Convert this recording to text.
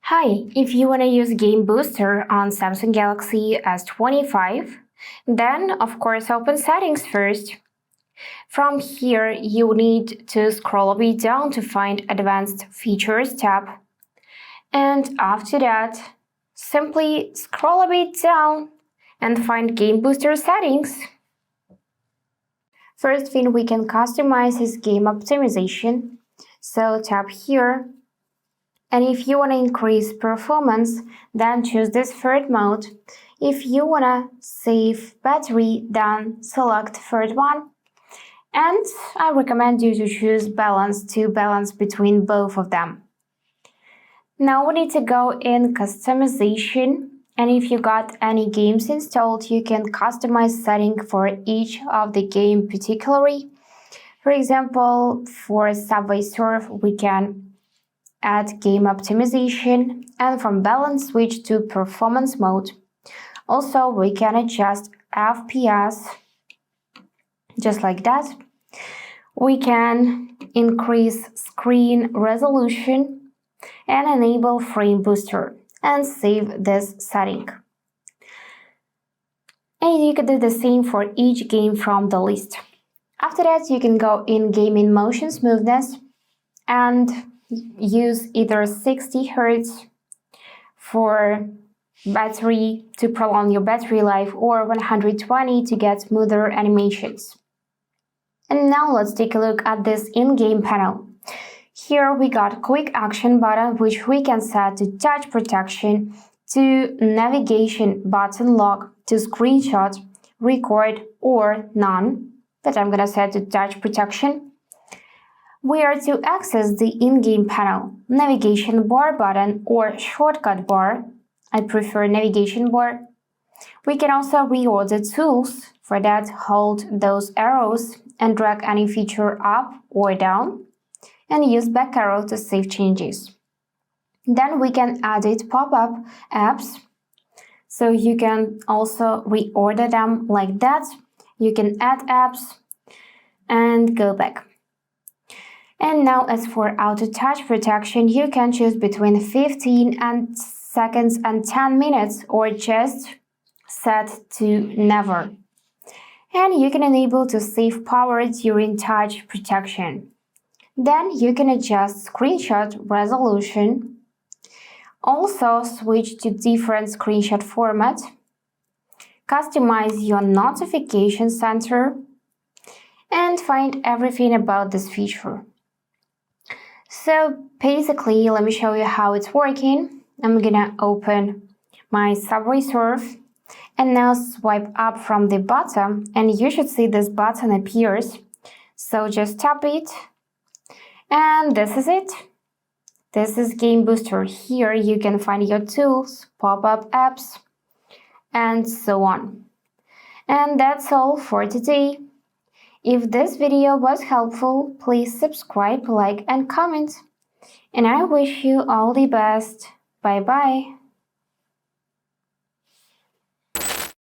Hi, if you want to use Game Booster on Samsung Galaxy S25, then of course open Settings first. From here, you need to scroll a bit down to find Advanced Features tab. And after that, simply scroll a bit down and find Game Booster Settings. First thing, we can customize is game optimization. So tap here. And if you want to increase performance, then choose this third mode. If you want to save battery, then select third one. And I recommend you to choose balance to balance between both of them. Now we need to go in customization. And if you got any games installed, you can customize setting for each of the game particularly. For example, for Subway Surf, we can add game optimization, and from balance switch to performance mode. Also, we can adjust FPS just like that. We can increase screen resolution and enable frame booster and save this setting. And you can do the same for each game from the list. After that, you can go in game in motion smoothness and use either 60 Hz for battery to prolong your battery life or 120 to get smoother animations. And now let's take a look at this in-game panel. Here we got quick action button, which we can set to touch protection, to navigation button lock, to screenshot, record or none, but I'm gonna set to touch protection. We are to access the in-game panel, navigation bar button or shortcut bar. I prefer navigation bar. We can also reorder tools. For that, hold those arrows and drag any feature up or down, and use back arrow to save changes. Then we can edit pop-up apps. So you can also reorder them like that. You can add apps and go back. And now as for auto touch protection, you can choose between 15 seconds and 10 minutes or just set to never. And you can enable to save power during touch protection. Then you can adjust screenshot resolution. Also switch to different screenshot format. Customize your notification center and find everything about this feature. So basically, let me show you how it's working. I'm gonna open my Subway Surf and now swipe up from the bottom, and you should see this button appears. So just tap it, and this is it. This is Game Booster. Here you can find your tools, pop-up apps, and so on. And that's all for today. If this video was helpful, please subscribe, like, and comment. And I wish you all the best. Bye-bye.